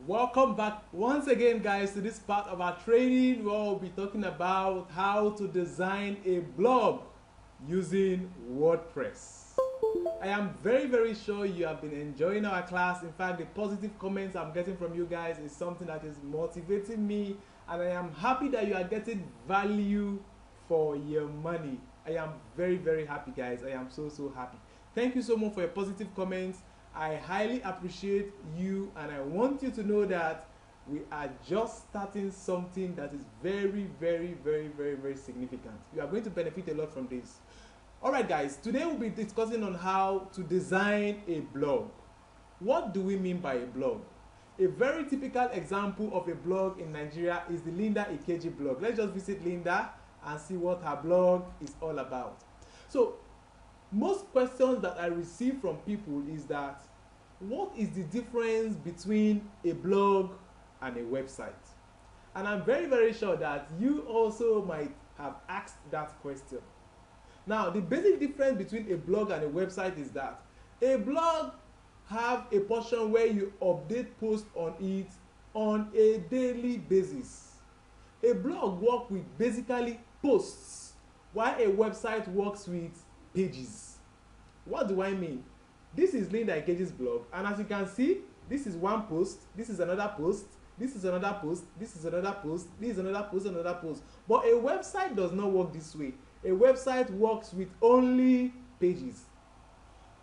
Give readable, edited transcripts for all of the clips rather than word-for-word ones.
Welcome back once again, guys, to this part of our training where we'll be talking about how to design a blog using WordPress. I am very sure you have been enjoying our class. In fact, the positive comments I'm getting from you guys is something that is motivating me, and I am happy that you are getting value for your money. I am very happy, guys. I am so happy. Thank you so much for your positive comments. I highly appreciate you, and I want you to know that we are just starting something that is very significant. You are going to benefit a lot from this. Alright guys, today we'll be discussing on how to design a blog. What do we mean by a blog? A very typical example of a blog in Nigeria is the Linda Ikeji blog. Let's just visit Linda and see what her blog is all about. So, most questions that I receive from people is that what is the difference between a blog and a website? And I'm very sure that you also might have asked that question. Now, the basic difference between a blog and a website is that a blog have a portion where you update posts on it on a daily basis. A blog works with basically posts, while a website works with pages. What do I mean? This is Linda Ikeji's blog, and as you can see, this is one post, this is another post, this is another post, this is another post, this is another post, another post. But a website does not work this way. A website works with only pages.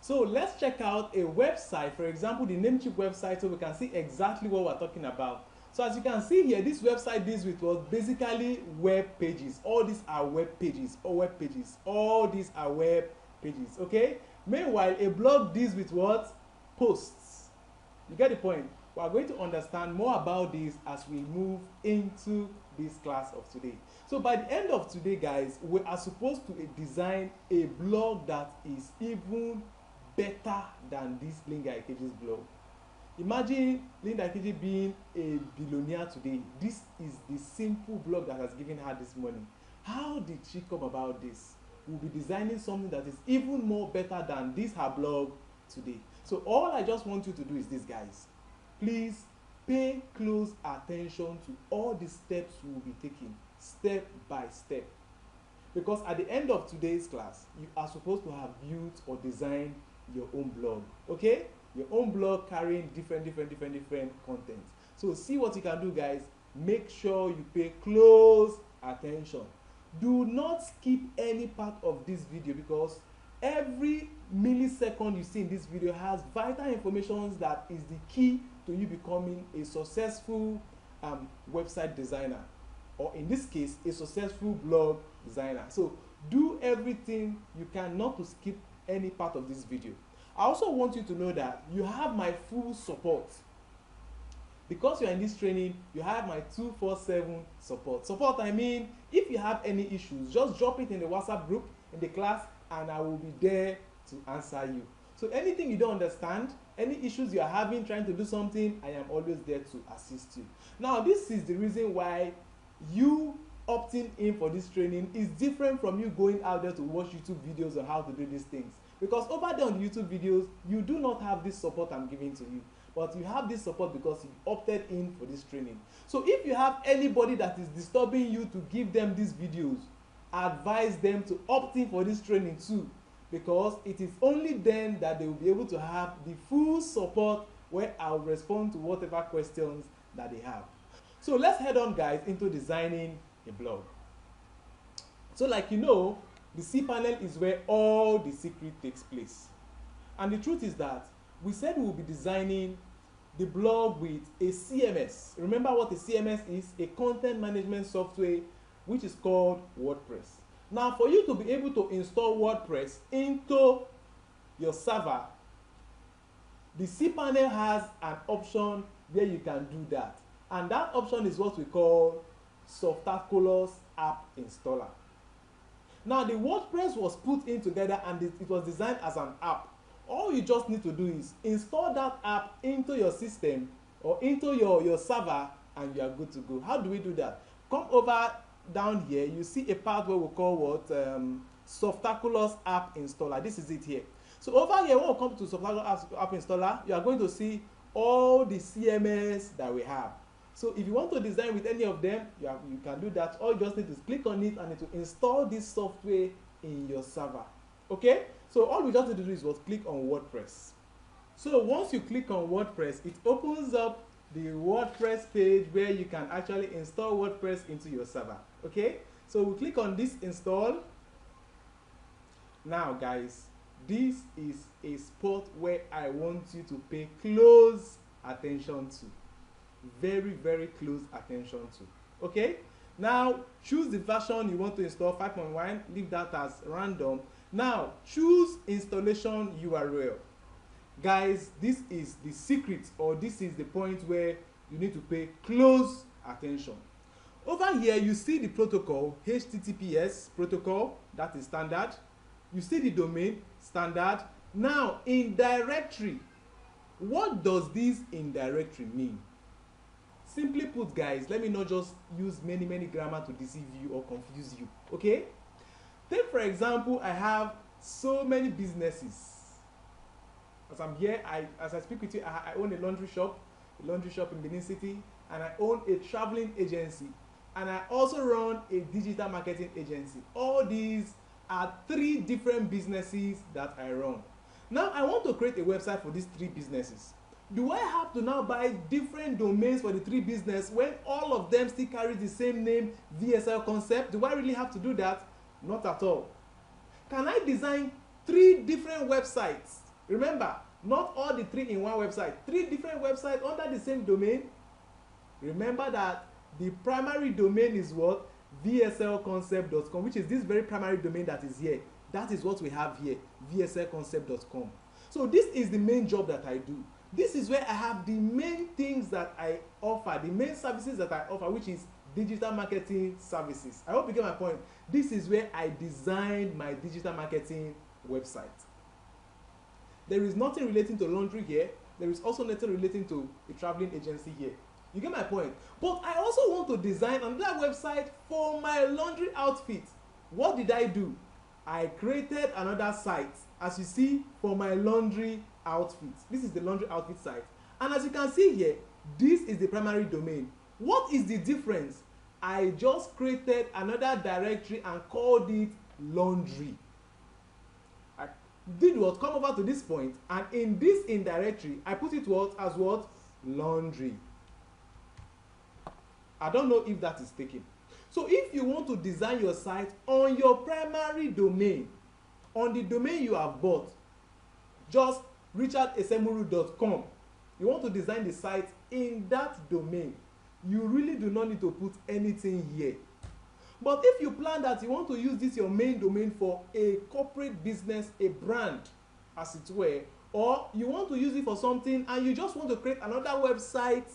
So let's check out a website, for example, the Namecheap website, so we can see exactly what we're talking about. So as you can see here, this website deals with was basically web pages. All these are web pages, or web pages. All these are web pages, okay? Meanwhile, a blog deals with what? Posts. You get the point? We are going to understand more about this as we move into this class of today. So by the end of today, guys, we are supposed to design a blog that is even better than this Linda Ikeji's blog. Imagine Linda Ikeji being a billionaire today. This is the simple blog that has given her this money. How did she come about this? We'll be designing something that is even more better than this her blog today. So all I just want you to do is this, guys. Please pay close attention to all the steps we will be taking, step by step. Because at the end of today's class, you are supposed to have built or designed your own blog, okay? Your own blog carrying different content. So see what you can do, guys. Make sure you pay close attention. Do not skip any part of this video, because every millisecond you see in this video has vital information that is the key to you becoming a successful website designer, or in this case, a successful blog designer. So do everything you can not to skip any part of this video. I also want you to know that you have my full support. Because you are in this training, you have my 247 support. Support, I mean, if you have any issues, just drop it in the WhatsApp group in the class, and I will be there to answer you. So anything you don't understand, any issues you are having trying to do something, I am always there to assist you. Now, this is the reason why you opting in for this training is different from you going out there to watch YouTube videos on how to do these things. Because over there on the YouTube videos, you do not have this support I'm giving to you. But you have this support because you opted in for this training. So if you have anybody that is disturbing you to give them these videos, advise them to opt in for this training too, because it is only then that they will be able to have the full support where I'll respond to whatever questions that they have. So let's head on, guys, into designing a blog. So like you know, the cPanel is where all the secret takes place. And the truth is that we said we will be designing the blog with a CMS. Remember what a CMS is? A content management software, which is called WordPress. Now, for you to be able to install WordPress into your server, the cPanel has an option where you can do that. And that option is what we call Softaculous App Installer. Now, the WordPress was put in together, and it was designed as an app. All you just need to do is install that app into your system or into your server, and you are good to go. How do we do that? Come over down here, you see a part where we call what? Softaculous App Installer. This is it here. So over here, when we come to Softaculous App Installer, you are going to see all the CMS that we have. So if you want to design with any of them, you can do that. All you just need to click on it and it will install this software in your server. Okay? So all we just need to do is what? Click on WordPress. So once you click on WordPress, it opens up the WordPress page where you can actually install WordPress into your server. Okay? So we click on this install. Now guys, this is a spot where I want you to pay close attention to. Very, very close attention to. Okay? Now choose the version you want to install, 5.1, leave that as random. Now choose installation URL. Guys, this is the secret, or this is the point where you need to pay close attention. Over here you see the protocol, HTTPS protocol, that is standard. You see the domain, standard. Now in directory, what does this in directory mean? Simply put guys, let me not just use many grammar to deceive you or confuse you. Okay? Take for example, I have so many businesses. As I'm here, as I speak with you, I own a laundry shop in Benin City, and I own a traveling agency, and I also run a digital marketing agency. All these are 3 different businesses that I run. Now I want to create a website for these 3 businesses. Do I have to now buy different domains for the 3 businesses when all of them still carry the same name, VSL Concept? Do I really have to do that? Not at all. Can I design 3 different websites? Remember, not all the 3 in one website. 3 different websites under the same domain. Remember that the primary domain is what? vslconcept.com, which is this very primary domain that is here. That is what we have here, vslconcept.com. So this is the main job that I do. This is where I have the main things that I offer, the main services that I offer, which is digital marketing services. I hope you get my point. This is where I designed my digital marketing website. There is nothing relating to laundry here. There is also nothing relating to a traveling agency here. You get my point? But I also want to design another website for my laundry outfit. What did I do? I created another site, as you see, for my laundry outfit. This is the laundry outfit site. And as you can see here, this is the primary domain. What is the difference? I just created another directory and called it laundry. I did what? Come over to this point, and in this in directory, I put it what? As what? Laundry. I don't know if that is taken. So if you want to design your site on your primary domain, on the domain you have bought, just richardesemuru.com. You want to design the site in that domain. You really do not need to put anything here. But if you plan that you want to use this your main domain for a corporate business, a brand, as it were, or you want to use it for something and you just want to create another website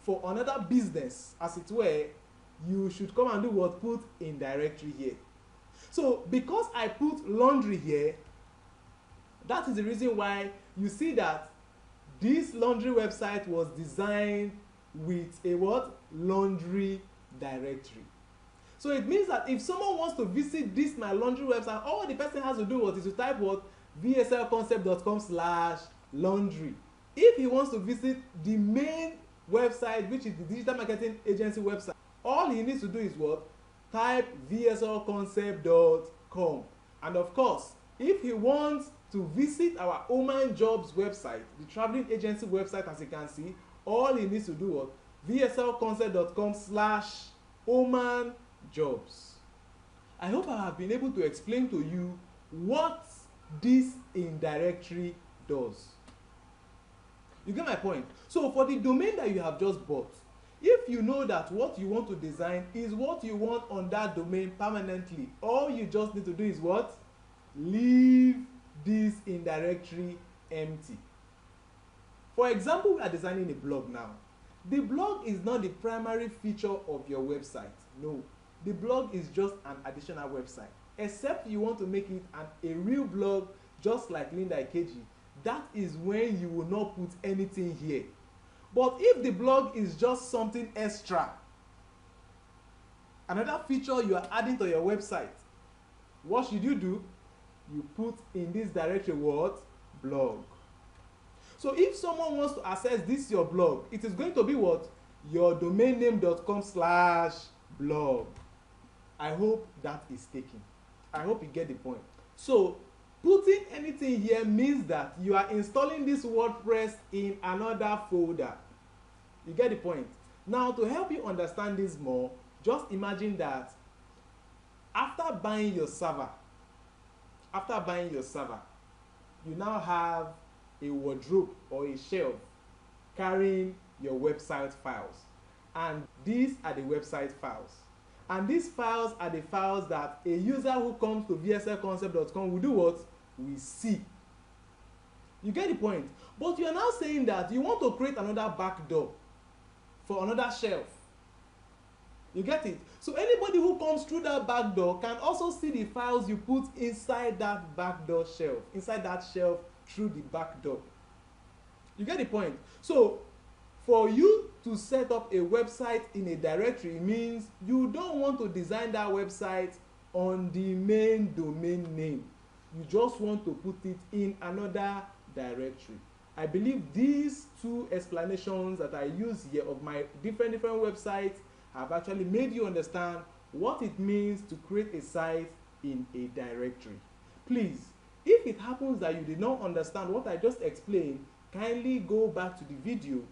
for another business, as it were, you should come and do what? Put in directory here. So because I put laundry here, that is the reason why you see that this laundry website was designed with a what? Laundry directory. So it means that if someone wants to visit this my laundry website, all the person has to do what is to type what? vslconcept.com/laundry. If he wants to visit the main website, which is the digital marketing agency website, all he needs to do is what? Type vslconcept.com. And of course, if he wants to visit our Oman Jobs website, the traveling agency website, as you can see, all he needs to do what? vslconcept.com/Oman Jobs. I hope I have been able to explain to you what this in directory does. You get my point? So for the domain that you have just bought, if you know that what you want to design is what you want on that domain permanently, all you just need to do is what? Leave this in directory empty. For example, we are designing a blog now. The blog is not the primary feature of your website. No, the blog is just an additional website. Except you want to make it a real blog, just like Linda Ikeji. That is when you will not put anything here. But if the blog is just something extra, another feature you are adding to your website, what should you do? You put in this directory what? Blog. So if someone wants to access this your blog, it is going to be what? Your domainname.com/blog. I hope that is taken. I hope you get the point. So putting anything here means that you are installing this WordPress in another folder. You get the point? Now, to help you understand this more, just imagine that after buying your server, you now have a wardrobe or a shelf carrying your website files. And these are the website files. And these files are the files that a user who comes to vslconcept.com will do what? Will see. You get the point? But you are now saying that you want to create another backdoor for another shelf. You get it? So anybody who comes through that backdoor can also see the files you put inside that backdoor shelf, inside that shelf through the backdoor. You get the point? So for you to set up a website in a directory means you don't want to design that website on the main domain name. You just want to put it in another directory. I believe these two explanations that I use here of my different websites have actually made you understand what it means to create a site in a directory. Please, if it happens that you did not understand what I just explained, kindly go back to the video,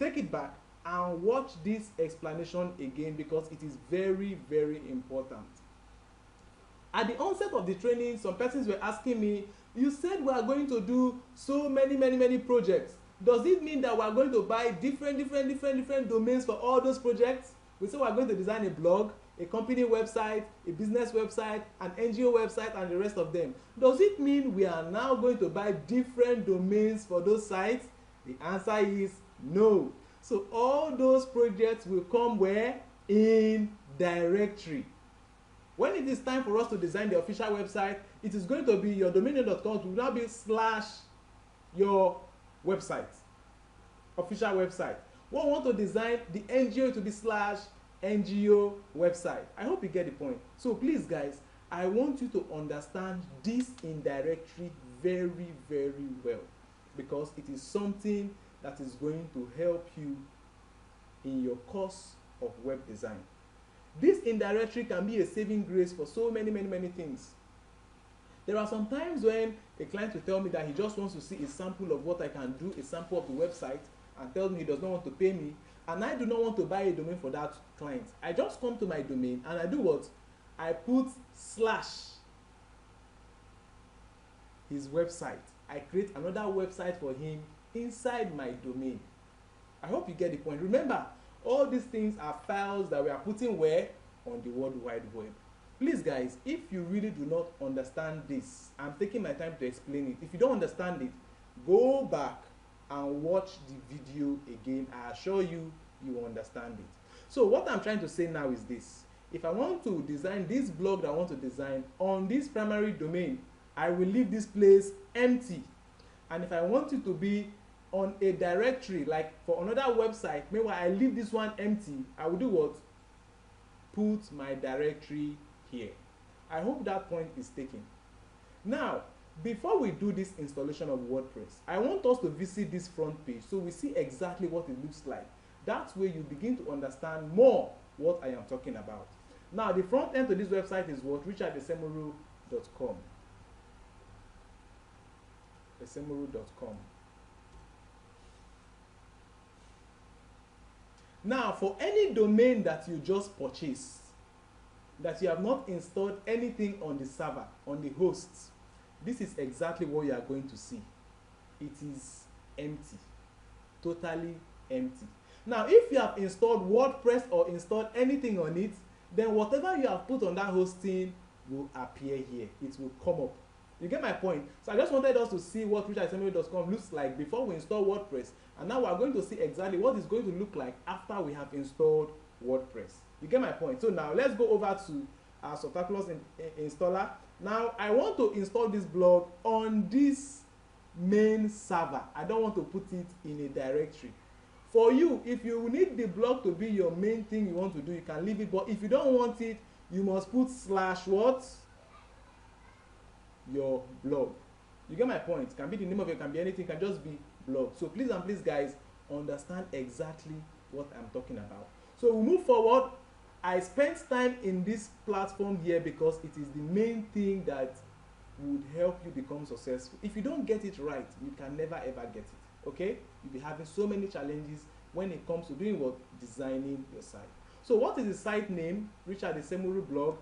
take it back, and watch this explanation again because it is very, very important. At the onset of the training, some persons were asking me, you said we are going to do so many projects. Does it mean that we are going to buy different domains for all those projects? We say we are going to design a blog, a company website, a business website, an NGO website, and the rest of them. Does it mean we are now going to buy different domains for those sites? The answer is no. So all those projects will come where? In directory. When it is time for us to design the official website, it is going to be your domainname.com. It will now be / your website, official website. We want to design the NGO to be / NGO website. I hope you get the point. So please guys, I want you to understand this in directory very, very well because it is something that is going to help you in your course of web design. This indirectory can be a saving grace for so many things. There are some times when a client will tell me that he just wants to see a sample of what I can do, a sample of the website, and tells me he does not want to pay me, and I do not want to buy a domain for that client. I just come to my domain and I do what? I put / his website. I create another website for him inside my domain. I hope you get the point. Remember, all these things are files that we are putting where? On the World Wide Web. Please guys, if you really do not understand this, I'm taking my time to explain it. If you don't understand it, go back and watch the video again. I assure you, you will understand it. So what I'm trying to say now is this. If I want to design this blog that I want to design on this primary domain, I will leave this place empty. And if I want it to be on a directory, like for another website, meanwhile I leave this one empty, I will do what? Put my directory here. I hope that point is taken. Now, before we do this installation of WordPress, I want us to visit this front page so we see exactly what it looks like. That way you begin to understand more what I am talking about. Now, the front end to this website is what? richardesemuru.com. esemuru.com. Now, for any domain that you just purchased, that you have not installed anything on the server, on the hosts, this is exactly what you are going to see. It is empty, totally empty. Now, if you have installed WordPress or installed anything on it, then whatever you have put on that hosting will appear here. It will come up. You get my point? So I just wanted us to see what richardesemuru.com looks like before we install WordPress. And now we are going to see exactly what it's going to look like after we have installed WordPress. You get my point? So now let's go over to our Softaculous installer. Now I want to install this blog on this main server. I don't want to put it in a directory. For you, if you need the blog to be your main thing you want to do, you can leave it. But if you don't want it, you must put / what? Your blog. You get my point? It can be the name of it, can be anything, it can just be blog. So please and please guys, understand exactly what I'm talking about. So we move forward. I spent time in this platform here because it is the main thing that would help you become successful. If you don't get it right, you can never ever get it. Okay, you'll be having so many challenges when it comes to doing what? Designing your site. So what is the site name? Richard Esemuru blog.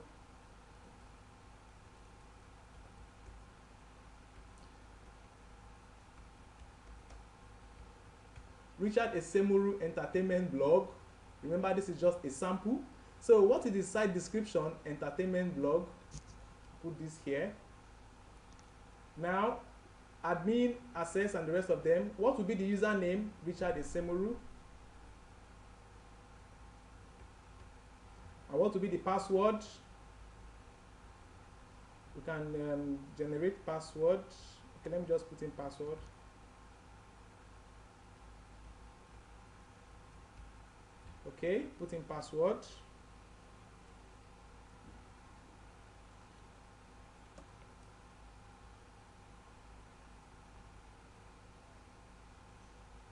Richard Esemuru Entertainment blog. Remember, this is just a sample. So what is the site description? Entertainment blog. Put this here. Now, admin, access, and the rest of them. What will be the username? Richard Esemuru. And what will be the password? We can generate password. Okay, let me just put in password. Okay, put in password.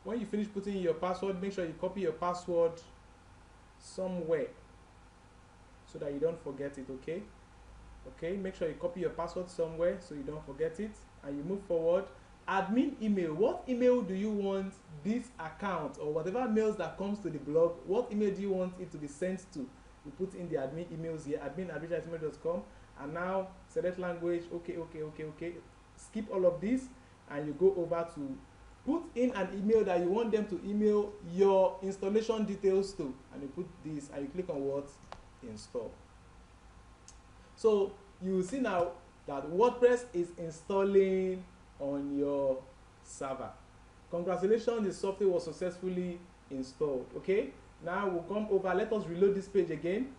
When you finish putting in your password, make sure you copy your password somewhere so that you don't forget it, okay? Okay, make sure you copy your password somewhere so you don't forget it, and you move forward. Admin email. What email do you want this account or whatever mails that comes to the blog, what email do you want it to be sent to? You put in the admin emails here, admin@richardesmuru.com, and now select language. Okay. Skip all of this and you go over to put in an email that you want them to email your installation details to, and you put this and you click on what? Install. So you will see now that WordPress is installing on your server. Congratulations, the software was successfully installed. Okay, now we'll come over. Let us reload this page again.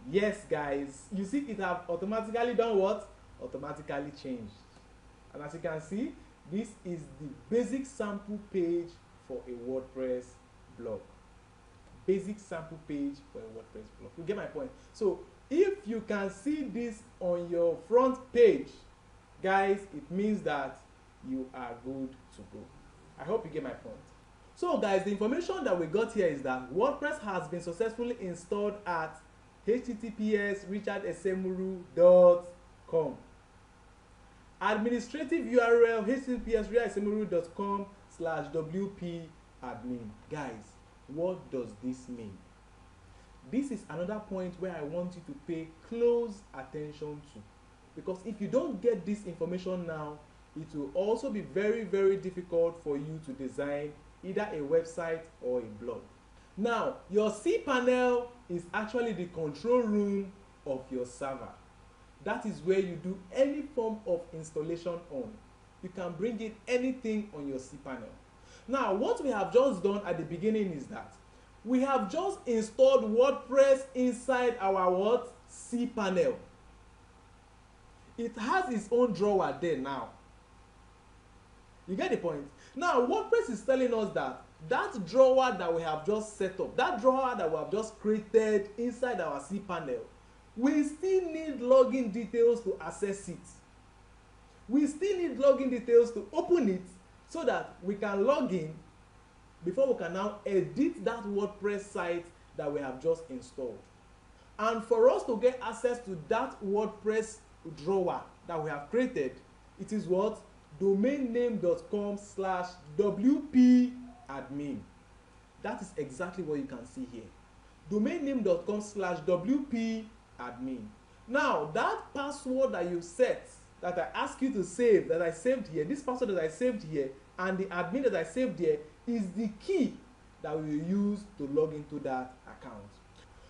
Yes guys, you see it have automatically done what? Automatically changed. And as you can see, this is the basic sample page for a WordPress blog. Basic sample page for a WordPress blog. You get my point? So if you can see this on your front page, guys, it means that you are good to go. I hope you get my point. So guys, the information that we got here is that WordPress has been successfully installed at https://richardesemuru.com. Administrative URL https://richardesemuru.com/wp-admin. Guys, what does this mean? This is another point where I want you to pay close attention to, because if you don't get this information now, it will also be very, very difficult for you to design either a website or a blog. Now, your cPanel is actually the control room of your server. That is where you do any form of installation on. You can bring in anything on your cPanel. Now, what we have just done at the beginning is that we have just installed WordPress inside our what? cPanel. It has its own drawer there now. You get the point? Now, WordPress is telling us that that drawer that we have just set up, that drawer that we have just created inside our cPanel, we still need login details to access it. We still need login details to open it so that we can log in before we can now edit that WordPress site that we have just installed. And for us to get access to that WordPress drawer that we have created, it is what? domainname.com/wp-admin. That is exactly what you can see here. domainname.com/wp-admin. Now, that password that you set, that I ask you to save, that I saved here, this password that I saved here, and the admin that I saved here, is the key that we will use to log into that account.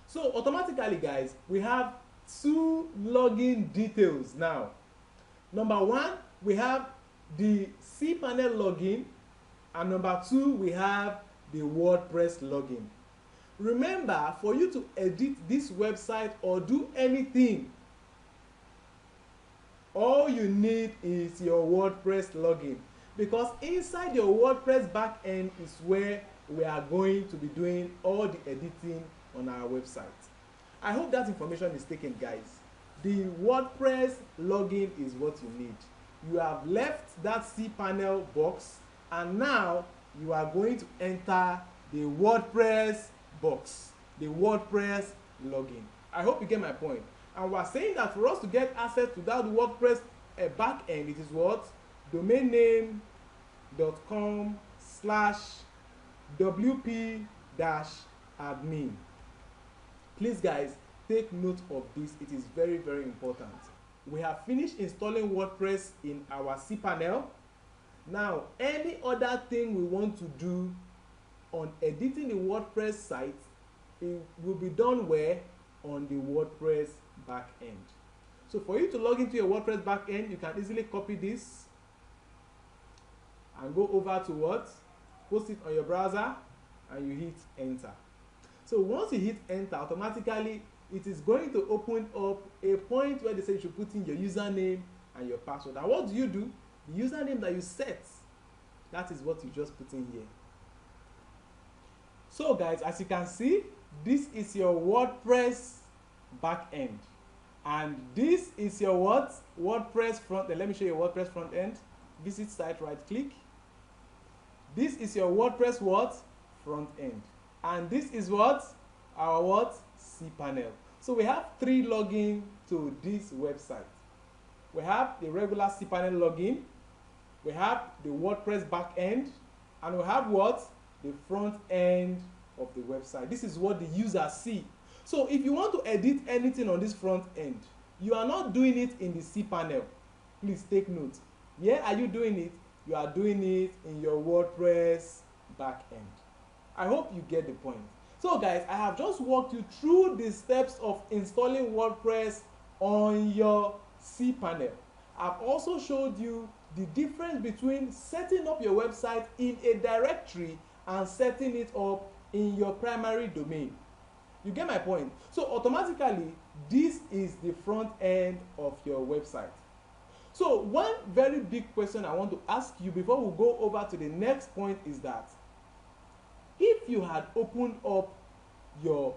So automatically, guys, we have two login details now. Number one, we have the cPanel login, and number two, we have the WordPress login. Remember, for you to edit this website or do anything, all you need is your WordPress login, because inside your WordPress backend is where we are going to be doing all the editing on our website. I hope that information is taken, guys. The WordPress login is what you need. you have left that cPanel box and now you are going to enter the WordPress box, the WordPress login. I hope you get my point. And we're saying that for us to get access to that WordPress backend, it is what? domainname.com/wp-admin. Please guys, take note of this. It is very, very important. We have finished installing WordPress in our cPanel. Now, any other thing we want to do on editing the WordPress site, it will be done where? On the WordPress backend. So for you to log into your WordPress backend, you can easily copy this and go over to what? Post it on your browser and you hit enter. So once you hit enter, automatically it is going to open up a point where they say you should put in your username and your password. And what do? The username that you set, that is what you just put in here. So guys, as you can see, this is your WordPress backend. And this is your what? WordPress front end. Let me show you your WordPress front end. Visit site, right click. This is your WordPress what? Front end. And this is what? Our what? cPanel. So we have 3 login to this website. We have the regular cPanel login, we have the WordPress backend, and we have what? The front end of the website. This is what the user see. So if you want to edit anything on this front end, you are not doing it in the cPanel. Please take note. Where are you doing it? You are doing it in your WordPress backend. I hope you get the point. So guys, I have just walked you through the steps of installing WordPress on your cPanel. I've also showed you the difference between setting up your website in a directory and setting it up in your primary domain. You get my point? So automatically, this is the front end of your website. So one very big question I want to ask you before we go over to the next point is that if you had opened up your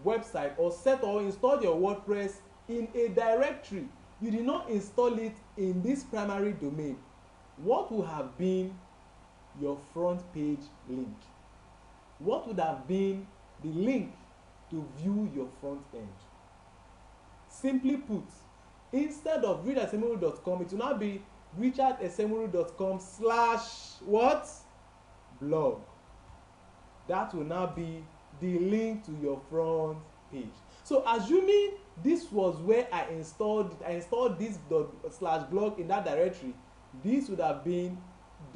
website or set or installed your WordPress in a directory, you did not install it in this primary domain, what would have been your front page link? What would have been the link to view your front end? Simply put, instead of richardesemuru.com, it will now be richardesemuru.com/what? Blog. That will now be the link to your front page. So assuming this was where I installed this /blog in that directory, this would have been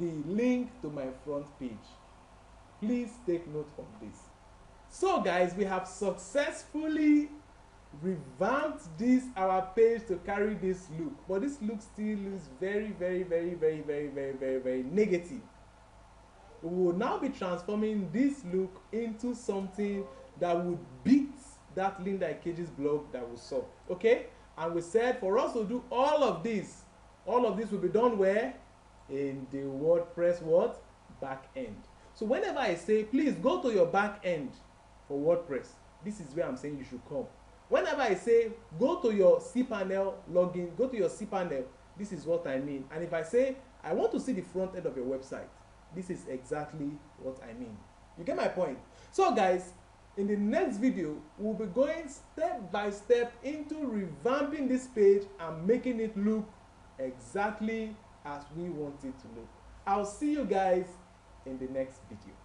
the link to my front page. Please take note of this. So guys, we have successfully revamped our page to carry this look, but this look still looks very negative. We will now be transforming this look into something that would beat that Linda Ikeji's blog that we saw. Okay? And we said for us to do all of this will be done where? In the WordPress what? Back end. So whenever I say please go to your back end for WordPress, this is where I'm saying you should come. Whenever I say go to your cPanel login, go to your cPanel, this is what I mean. And if I say I want to see the front end of your website, this is exactly what I mean. You get my point? So guys, in the next video, we'll be going step by step into revamping this page and making it look exactly as we want it to look. I'll see you guys in the next video.